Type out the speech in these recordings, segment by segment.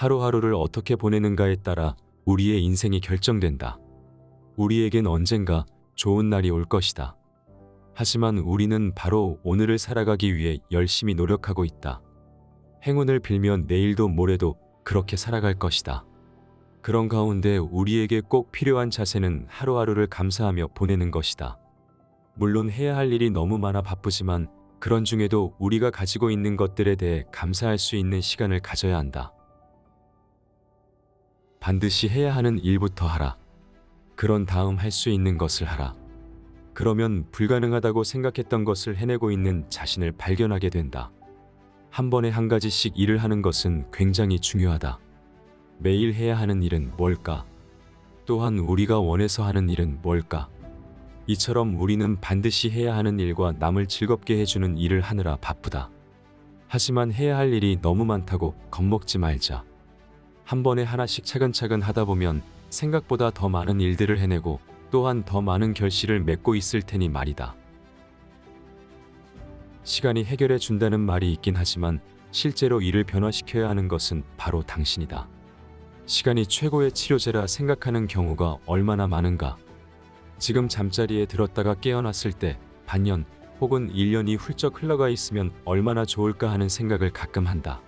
하루하루를 어떻게 보내는가에 따라 우리의 인생이 결정된다. 우리에겐 언젠가 좋은 날이 올 것이다. 하지만 우리는 바로 오늘을 살아가기 위해 열심히 노력하고 있다. 행운을 빌면 내일도 모레도 그렇게 살아갈 것이다. 그런 가운데 우리에게 꼭 필요한 자세는 하루하루를 감사하며 보내는 것이다. 물론 해야 할 일이 너무 많아 바쁘지만 그런 중에도 우리가 가지고 있는 것들에 대해 감사할 수 있는 시간을 가져야 한다. 반드시 해야 하는 일부터 하라. 그런 다음 할 수 있는 것을 하라. 그러면 불가능하다고 생각했던 것을 해내고 있는 자신을 발견하게 된다. 한 번에 한 가지씩 일을 하는 것은 굉장히 중요하다. 매일 해야 하는 일은 뭘까? 또한 우리가 원해서 하는 일은 뭘까? 이처럼 우리는 반드시 해야 하는 일과 남을 즐겁게 해주는 일을 하느라 바쁘다. 하지만 해야 할 일이 너무 많다고 겁먹지 말자. 한 번에 하나씩 차근차근 하다 보면 생각보다 더 많은 일들을 해내고 또한 더 많은 결실을 맺고 있을 테니 말이다. 시간이 해결해 준다는 말이 있긴 하지만 실제로 일을 변화시켜야 하는 것은 바로 당신이다. 시간이 최고의 치료제라 생각하는 경우가 얼마나 많은가. 지금 잠자리에 들었다가 깨어났을 때 반년 혹은 1년이 훌쩍 흘러가 있으면 얼마나 좋을까 하는 생각을 가끔 한다.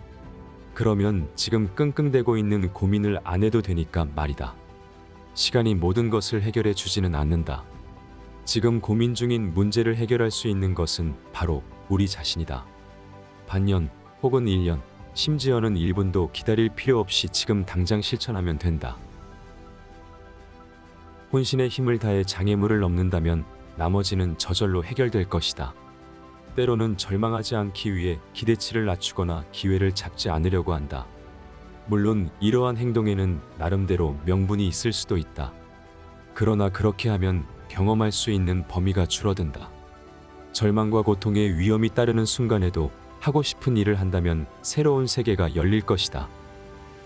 그러면 지금 끙끙대고 있는 고민을 안 해도 되니까 말이다. 시간이 모든 것을 해결해 주지는 않는다. 지금 고민 중인 문제를 해결할 수 있는 것은 바로 우리 자신이다. 반년 혹은 1년, 심지어는 1분도 기다릴 필요 없이 지금 당장 실천하면 된다. 혼신의 힘을 다해 장애물을 넘는다면 나머지는 저절로 해결될 것이다. 때로는 절망하지 않기 위해 기대치를 낮추거나 기회를 잡지 않으려고 한다. 물론 이러한 행동에는 나름대로 명분이 있을 수도 있다. 그러나 그렇게 하면 경험할 수 있는 범위가 줄어든다. 절망과 고통의 위험이 따르는 순간에도 하고 싶은 일을 한다면 새로운 세계가 열릴 것이다.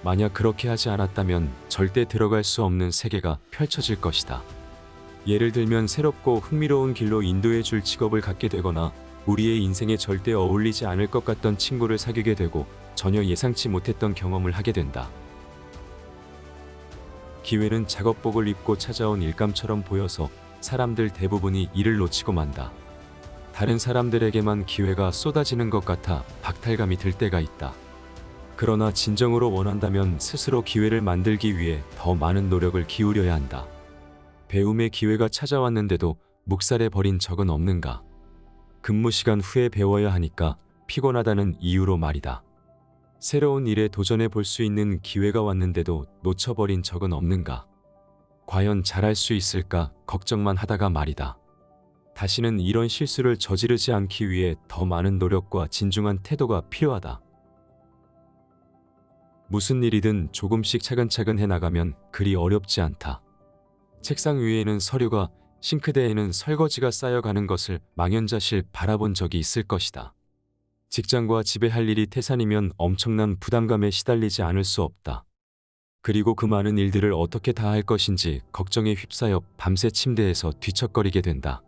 만약 그렇게 하지 않았다면 절대 들어갈 수 없는 세계가 펼쳐질 것이다. 예를 들면 새롭고 흥미로운 길로 인도해 줄 직업을 갖게 되거나 우리의 인생에 절대 어울리지 않을 것 같던 친구를 사귀게 되고 전혀 예상치 못했던 경험을 하게 된다. 기회는 작업복을 입고 찾아온 일감처럼 보여서 사람들 대부분이 이를 놓치고 만다. 다른 사람들에게만 기회가 쏟아지는 것 같아 박탈감이 들 때가 있다. 그러나 진정으로 원한다면 스스로 기회를 만들기 위해 더 많은 노력을 기울여야 한다. 배움의 기회가 찾아왔는데도 묵살해 버린 적은 없는가? 근무 시간 후에 배워야 하니까 피곤하다는 이유로 말이다. 새로운 일에 도전해 볼 수 있는 기회가 왔는데도 놓쳐버린 적은 없는가? 과연 잘할 수 있을까 걱정만 하다가 말이다. 다시는 이런 실수를 저지르지 않기 위해 더 많은 노력과 진중한 태도가 필요하다. 무슨 일이든 조금씩 차근차근 해나가면 그리 어렵지 않다. 책상 위에는 서류가, 싱크대에는 설거지가 쌓여가는 것을 망연자실 바라본 적이 있을 것이다. 직장과 집에 할 일이 태산이면 엄청난 부담감에 시달리지 않을 수 없다. 그리고 그 많은 일들을 어떻게 다 할 것인지 걱정에 휩싸여 밤새 침대에서 뒤척거리게 된다.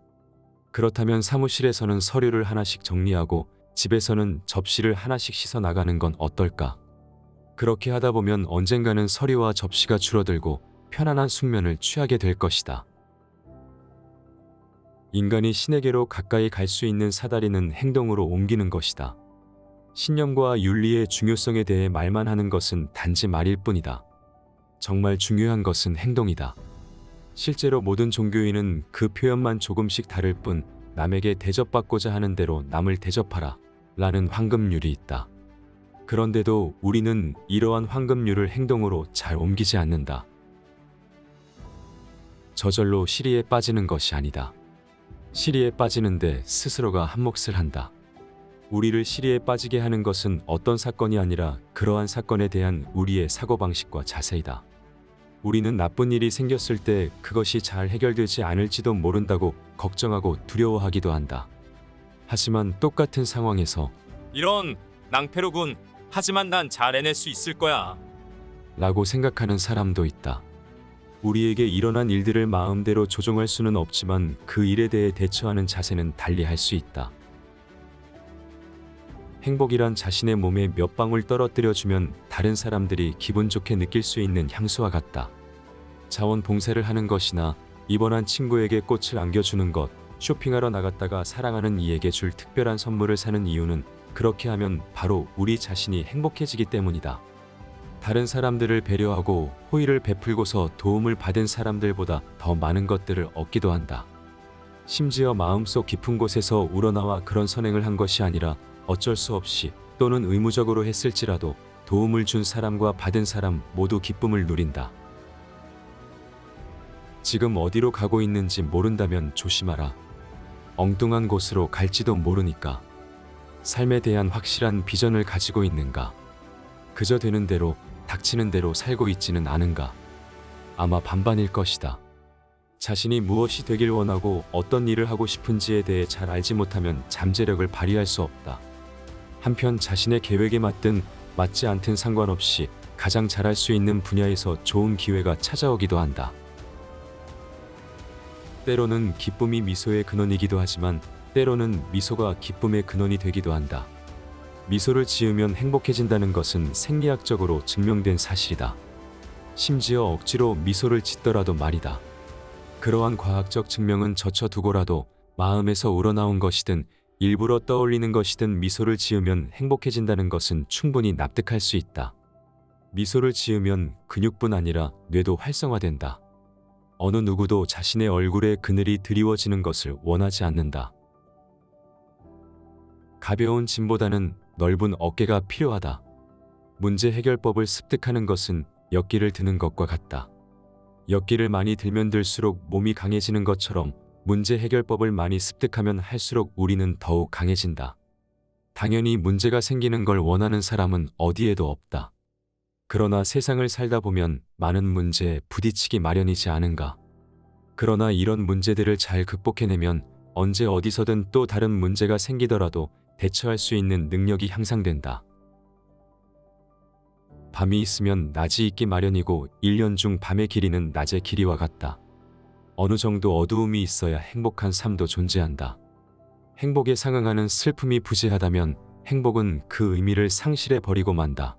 그렇다면 사무실에서는 서류를 하나씩 정리하고 집에서는 접시를 하나씩 씻어 나가는 건 어떨까? 그렇게 하다 보면 언젠가는 서류와 접시가 줄어들고 편안한 숙면을 취하게 될 것이다. 인간이 신에게로 가까이 갈 수 있는 사다리는 행동으로 옮기는 것이다. 신념과 윤리의 중요성에 대해 말만 하는 것은 단지 말일 뿐이다. 정말 중요한 것은 행동이다. 실제로 모든 종교인은 그 표현만 조금씩 다를 뿐 남에게 대접받고자 하는 대로 남을 대접하라 라는 황금률이 있다. 그런데도 우리는 이러한 황금률을 행동으로 잘 옮기지 않는다. 저절로 시리에 빠지는 것이 아니다. 시리에 빠지는데 스스로가 한몫을 한다. 우리를 시리에 빠지게 하는 것은 어떤 사건이 아니라 그러한 사건에 대한 우리의 사고방식과 자세이다. 우리는 나쁜 일이 생겼을 때 그것이 잘 해결되지 않을지도 모른다고 걱정하고 두려워하기도 한다. 하지만 똑같은 상황에서 이런 낭패로군. 하지만 난 잘 해낼 수 있을 거야. 라고 생각하는 사람도 있다. 우리에게 일어난 일들을 마음대로 조종할 수는 없지만 그 일에 대해 대처하는 자세는 달리 할 수 있다. 행복이란 자신의 몸에 몇 방울 떨어뜨려주면 다른 사람들이 기분 좋게 느낄 수 있는 향수와 같다. 자원봉사를 하는 것이나 입원한 친구에게 꽃을 안겨주는 것, 쇼핑하러 나갔다가 사랑하는 이에게 줄 특별한 선물을 사는 이유는 그렇게 하면 바로 우리 자신이 행복해지기 때문이다. 다른 사람들을 배려하고 호의를 베풀고서 도움을 받은 사람들보다 더 많은 것들을 얻기도 한다. 심지어 마음속 깊은 곳에서 우러나와 그런 선행을 한 것이 아니라 어쩔 수 없이 또는 의무적으로 했을지라도 도움을 준 사람과 받은 사람 모두 기쁨을 누린다. 지금 어디로 가고 있는지 모른다면 조심하라. 엉뚱한 곳으로 갈지도 모르니까. 삶에 대한 확실한 비전을 가지고 있는가? 그저 되는 대로 닥치는 대로 살고 있지는 않은가? 아마 반반일 것이다. 자신이 무엇이 되길 원하고 어떤 일을 하고 싶은지에 대해 잘 알지 못하면 잠재력을 발휘할 수 없다. 한편 자신의 계획에 맞든 맞지 않든 상관없이 가장 잘할 수 있는 분야에서 좋은 기회가 찾아오기도 한다. 때로는 기쁨이 미소의 근원이기도 하지만 때로는 미소가 기쁨의 근원이 되기도 한다. 미소를 지으면 행복해진다는 것은 생리학적으로 증명된 사실이다. 심지어 억지로 미소를 짓더라도 말이다. 그러한 과학적 증명은 젖혀두고라도 마음에서 우러나온 것이든 일부러 떠올리는 것이든 미소를 지으면 행복해진다는 것은 충분히 납득할 수 있다. 미소를 지으면 근육뿐 아니라 뇌도 활성화된다. 어느 누구도 자신의 얼굴에 그늘이 드리워지는 것을 원하지 않는다. 가벼운 짐보다는 넓은 어깨가 필요하다. 문제 해결법을 습득하는 것은 역기를 드는 것과 같다. 역기를 많이 들면 들수록 몸이 강해지는 것처럼 문제 해결법을 많이 습득하면 할수록 우리는 더욱 강해진다. 당연히 문제가 생기는 걸 원하는 사람은 어디에도 없다. 그러나 세상을 살다 보면 많은 문제에 부딪히기 마련이지 않은가. 그러나 이런 문제들을 잘 극복해내면 언제 어디서든 또 다른 문제가 생기더라도 대처할 수 있는 능력이 향상된다. 밤이 있으면 낮이 있기 마련이고 1년 중 밤의 길이는 낮의 길이와 같다. 어느 정도 어두움이 있어야 행복한 삶도 존재한다. 행복에 상응하는 슬픔이 부재하다면 행복은 그 의미를 상실해버리고 만다.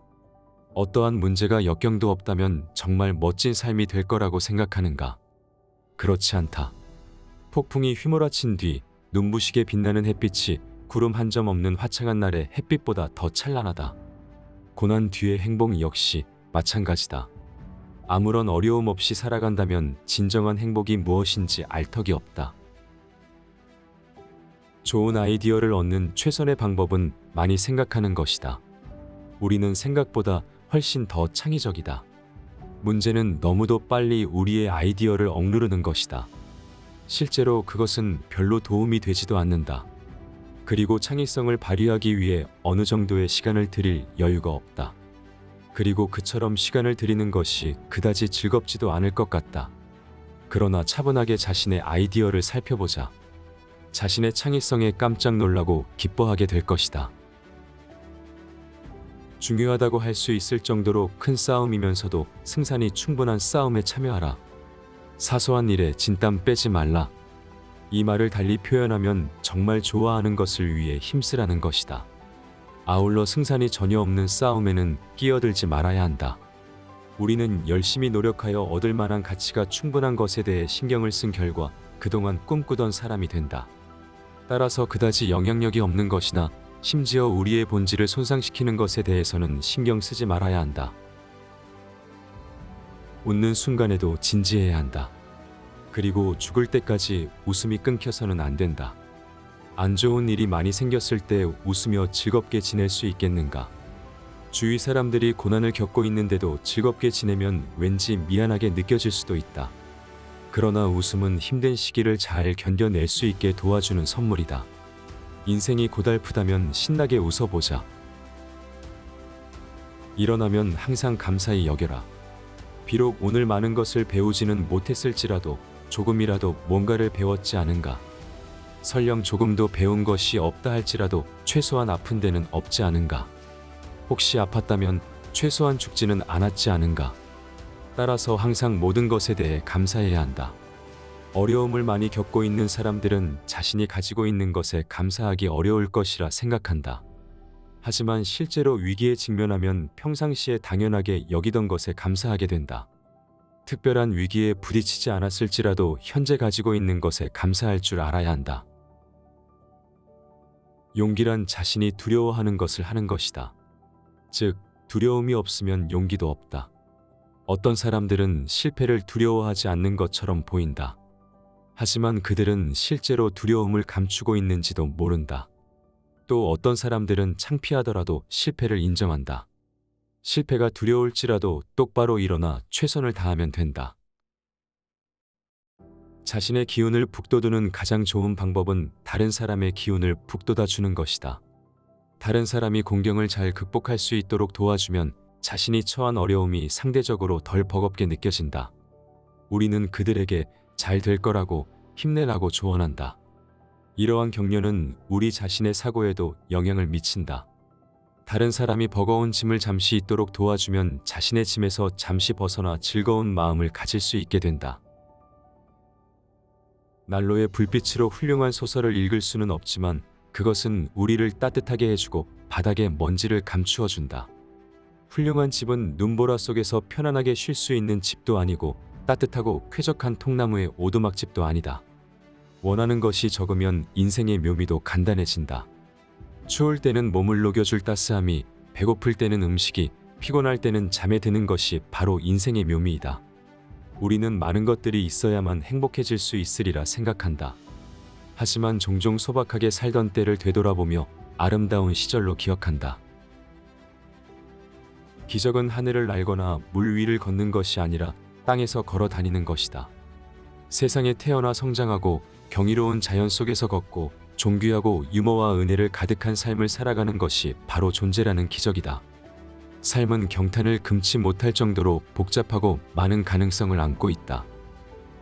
어떠한 문제가 역경도 없다면 정말 멋진 삶이 될 거라고 생각하는가? 그렇지 않다. 폭풍이 휘몰아친 뒤 눈부시게 빛나는 햇빛이 구름 한 점 없는 화창한 날의 햇빛보다 더 찬란하다. 고난 뒤의 행복 역시 마찬가지다. 아무런 어려움 없이 살아간다면 진정한 행복이 무엇인지 알 턱이 없다. 좋은 아이디어를 얻는 최선의 방법은 많이 생각하는 것이다. 우리는 생각보다 훨씬 더 창의적이다. 문제는 너무도 빨리 우리의 아이디어를 억누르는 것이다. 실제로 그것은 별로 도움이 되지도 않는다. 그리고 창의성을 발휘하기 위해 어느 정도의 시간을 들일 여유가 없다. 그리고 그처럼 시간을 들이는 것이 그다지 즐겁지도 않을 것 같다. 그러나 차분하게 자신의 아이디어를 살펴보자. 자신의 창의성에 깜짝 놀라고 기뻐하게 될 것이다. 중요하다고 할 수 있을 정도로 큰 싸움이면서도 승산이 충분한 싸움에 참여하라. 사소한 일에 진땀 빼지 말라. 이 말을 달리 표현하면 정말 좋아하는 것을 위해 힘쓰라는 것이다. 아울러 승산이 전혀 없는 싸움에는 끼어들지 말아야 한다. 우리는 열심히 노력하여 얻을 만한 가치가 충분한 것에 대해 신경을 쓴 결과 그동안 꿈꾸던 사람이 된다. 따라서 그다지 영향력이 없는 것이나 심지어 우리의 본질을 손상시키는 것에 대해서는 신경 쓰지 말아야 한다. 웃는 순간에도 진지해야 한다. 그리고 죽을 때까지 웃음이 끊겨서는 안 된다. 안 좋은 일이 많이 생겼을 때 웃으며 즐겁게 지낼 수 있겠는가? 주위 사람들이 고난을 겪고 있는데도 즐겁게 지내면 왠지 미안하게 느껴질 수도 있다. 그러나 웃음은 힘든 시기를 잘 견뎌낼 수 있게 도와주는 선물이다. 인생이 고달프다면 신나게 웃어보자. 일어나면 항상 감사히 여겨라. 비록 오늘 많은 것을 배우지는 못했을지라도 조금이라도 뭔가를 배웠지 않은가. 설령 조금도 배운 것이 없다 할지라도 최소한 아픈 데는 없지 않은가. 혹시 아팠다면 최소한 죽지는 않았지 않은가. 따라서 항상 모든 것에 대해 감사해야 한다. 어려움을 많이 겪고 있는 사람들은 자신이 가지고 있는 것에 감사하기 어려울 것이라 생각한다. 하지만 실제로 위기에 직면하면 평상시에 당연하게 여기던 것에 감사하게 된다. 특별한 위기에 부딪히지 않았을지라도 현재 가지고 있는 것에 감사할 줄 알아야 한다. 용기란 자신이 두려워하는 것을 하는 것이다. 즉, 두려움이 없으면 용기도 없다. 어떤 사람들은 실패를 두려워하지 않는 것처럼 보인다. 하지만 그들은 실제로 두려움을 감추고 있는지도 모른다. 또 어떤 사람들은 창피하더라도 실패를 인정한다. 실패가 두려울지라도 똑바로 일어나 최선을 다하면 된다. 자신의 기운을 북돋우는 가장 좋은 방법은 다른 사람의 기운을 북돋아 주는 것이다. 다른 사람이 공경을 잘 극복할 수 있도록 도와주면 자신이 처한 어려움이 상대적으로 덜 버겁게 느껴진다. 우리는 그들에게 잘 될 거라고 힘내라고 조언한다. 이러한 격려는 우리 자신의 사고에도 영향을 미친다. 다른 사람이 버거운 짐을 잠시 있도록 도와주면 자신의 짐에서 잠시 벗어나 즐거운 마음을 가질 수 있게 된다. 난로의 불빛으로 훌륭한 소설을 읽을 수는 없지만 그것은 우리를 따뜻하게 해주고 바닥의 먼지를 감추어 준다. 훌륭한 집은 눈보라 속에서 편안하게 쉴 수 있는 집도 아니고 따뜻하고 쾌적한 통나무의 오두막집도 아니다. 원하는 것이 적으면 인생의 묘미도 간단해진다. 추울 때는 몸을 녹여줄 따스함이, 배고플 때는 음식이, 피곤할 때는 잠에 드는 것이 바로 인생의 묘미이다. 우리는 많은 것들이 있어야만 행복해질 수 있으리라 생각한다. 하지만 종종 소박하게 살던 때를 되돌아보며 아름다운 시절로 기억한다. 기적은 하늘을 날거나 물 위를 걷는 것이 아니라 땅에서 걸어 다니는 것이다. 세상에 태어나 성장하고 경이로운 자연 속에서 걷고 존귀하고 유머와 은혜를 가득한 삶을 살아가는 것이 바로 존재라는 기적이다. 삶은 경탄을 금치 못할 정도로 복잡하고 많은 가능성을 안고 있다.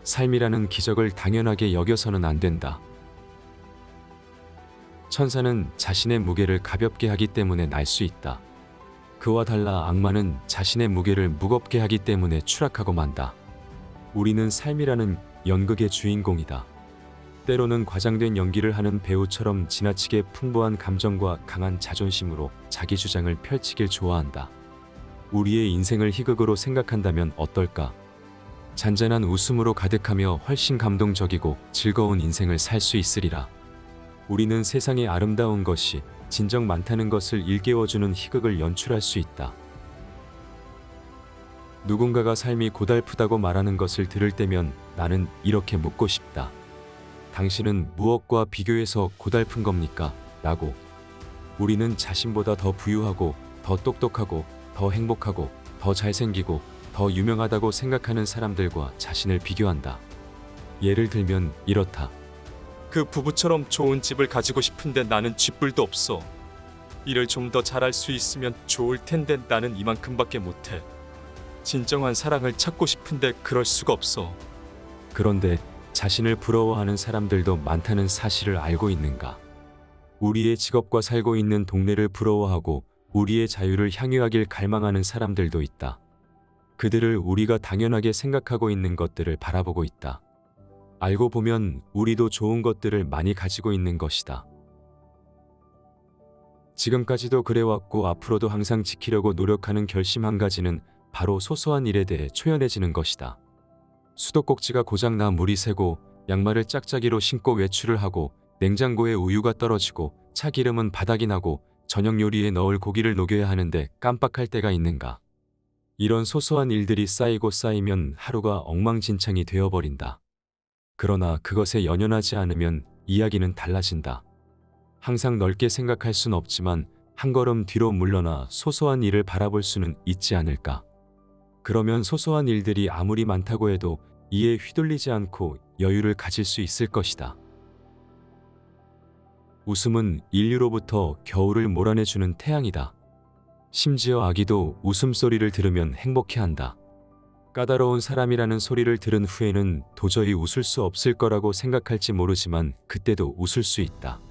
삶이라는 기적을 당연하게 여겨서는 안 된다. 천사는 자신의 무게를 가볍게 하기 때문에 날 수 있다. 그와 달라 악마는 자신의 무게를 무겁게 하기 때문에 추락하고 만다. 우리는 삶이라는 연극의 주인공이다. 때로는 과장된 연기를 하는 배우처럼 지나치게 풍부한 감정과 강한 자존심으로 자기 주장을 펼치길 좋아한다. 우리의 인생을 희극으로 생각한다면 어떨까? 잔잔한 웃음으로 가득하며 훨씬 감동적이고 즐거운 인생을 살 수 있으리라. 우리는 세상에 아름다운 것이 진정 많다는 것을 일깨워주는 희극을 연출할 수 있다. 누군가가 삶이 고달프다고 말하는 것을 들을 때면 나는 이렇게 묻고 싶다. 당신은 무엇과 비교해서 고달픈 겁니까? 라고. 우리는 자신보다 더 부유하고 더 똑똑하고 더 행복하고 더 잘생기고 더 유명하다고 생각하는 사람들과 자신을 비교한다. 예를 들면 이렇다. 그 부부처럼 좋은 집을 가지고 싶은데 나는 쥐뿔도 없어. 일을 좀 더 잘할 수 있으면 좋을 텐데 나는 이만큼밖에 못해. 진정한 사랑을 찾고 싶은데 그럴 수가 없어. 그런데 자신을 부러워하는 사람들도 많다는 사실을 알고 있는가? 우리의 직업과 살고 있는 동네를 부러워하고 우리의 자유를 향유하길 갈망하는 사람들도 있다. 그들을 우리가 당연하게 생각하고 있는 것들을 바라보고 있다. 알고 보면 우리도 좋은 것들을 많이 가지고 있는 것이다. 지금까지도 그래왔고 앞으로도 항상 지키려고 노력하는 결심 한 가지는 바로 소소한 일에 대해 초연해지는 것이다. 수도꼭지가 고장나 물이 새고 양말을 짝짝이로 신고 외출을 하고 냉장고에 우유가 떨어지고 차 기름은 바닥이 나고 저녁 요리에 넣을 고기를 녹여야 하는데 깜빡할 때가 있는가. 이런 소소한 일들이 쌓이고 쌓이면 하루가 엉망진창이 되어버린다. 그러나 그것에 연연하지 않으면 이야기는 달라진다. 항상 넓게 생각할 순 없지만 한 걸음 뒤로 물러나 소소한 일을 바라볼 수는 있지 않을까. 그러면 소소한 일들이 아무리 많다고 해도 이에 휘둘리지 않고 여유를 가질 수 있을 것이다. 웃음은 인류로부터 겨울을 몰아내주는 태양이다. 심지어 아기도 웃음소리를 들으면 행복해한다. 까다로운 사람이라는 소리를 들은 후에는 도저히 웃을 수 없을 거라고 생각할지 모르지만 그때도 웃을 수 있다.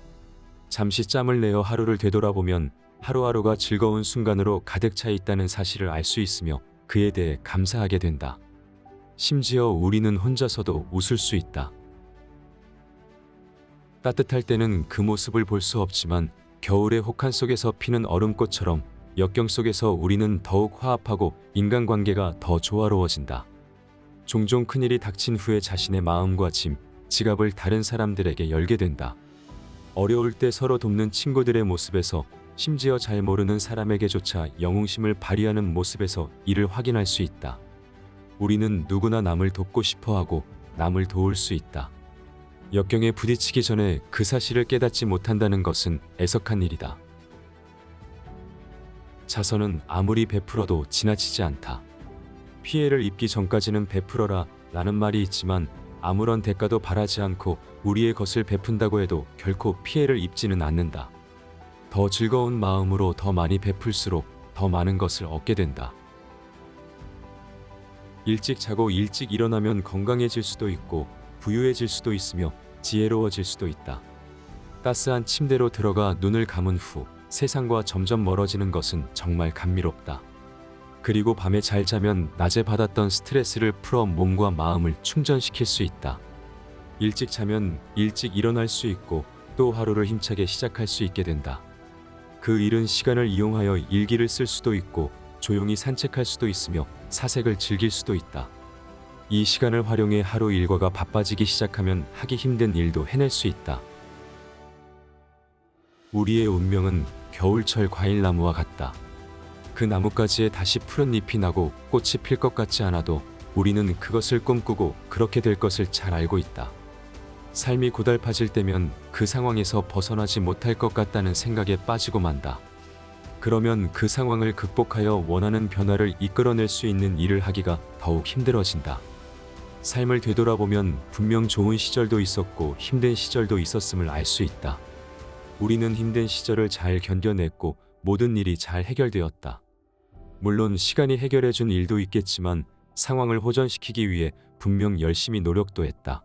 잠시 짬을 내어 하루를 되돌아보면 하루하루가 즐거운 순간으로 가득 차 있다는 사실을 알 수 있으며 그에 대해 감사하게 된다. 심지어 우리는 혼자서도 웃을 수 있다. 따뜻할 때는 그 모습을 볼 수 없지만 겨울의 혹한 속에서 피는 얼음꽃처럼 역경 속에서 우리는 더욱 화합하고 인간관계가 더 조화로워진다. 종종 큰일이 닥친 후에 자신의 마음과 짐, 지갑을 다른 사람들에게 열게 된다. 어려울 때 서로 돕는 친구들의 모습에서, 심지어 잘 모르는 사람에게조차 영웅심을 발휘하는 모습에서 이를 확인할 수 있다. 우리는 누구나 남을 돕고 싶어하고 남을 도울 수 있다. 역경에 부딪히기 전에 그 사실을 깨닫지 못한다는 것은 애석한 일이다. 자선은 아무리 베풀어도 지나치지 않다. 피해를 입기 전까지는 베풀어라 라는 말이 있지만 아무런 대가도 바라지 않고 우리의 것을 베푼다고 해도 결코 피해를 입지는 않는다. 더 즐거운 마음으로 더 많이 베풀수록 더 많은 것을 얻게 된다. 일찍 자고 일찍 일어나면 건강해질 수도 있고 부유해질 수도 있으며 지혜로워질 수도 있다. 따스한 침대로 들어가 눈을 감은 후 세상과 점점 멀어지는 것은 정말 감미롭다. 그리고 밤에 잘 자면 낮에 받았던 스트레스를 풀어 몸과 마음을 충전시킬 수 있다. 일찍 자면 일찍 일어날 수 있고 또 하루를 힘차게 시작할 수 있게 된다. 그 이른 시간을 이용하여 일기를 쓸 수도 있고 조용히 산책할 수도 있으며 사색을 즐길 수도 있다. 이 시간을 활용해 하루 일과가 바빠지기 시작하면 하기 힘든 일도 해낼 수 있다. 우리의 운명은 겨울철 과일나무와 같다. 그 나뭇가지에 다시 푸른 잎이 나고 꽃이 필 것 같지 않아도 우리는 그것을 꿈꾸고 그렇게 될 것을 잘 알고 있다. 삶이 고달파질 때면 그 상황에서 벗어나지 못할 것 같다는 생각에 빠지고 만다. 그러면 그 상황을 극복하여 원하는 변화를 이끌어낼 수 있는 일을 하기가 더욱 힘들어진다. 삶을 되돌아보면 분명 좋은 시절도 있었고 힘든 시절도 있었음을 알 수 있다. 우리는 힘든 시절을 잘 견뎌냈고 모든 일이 잘 해결되었다. 물론 시간이 해결해준 일도 있겠지만 상황을 호전시키기 위해 분명 열심히 노력도 했다.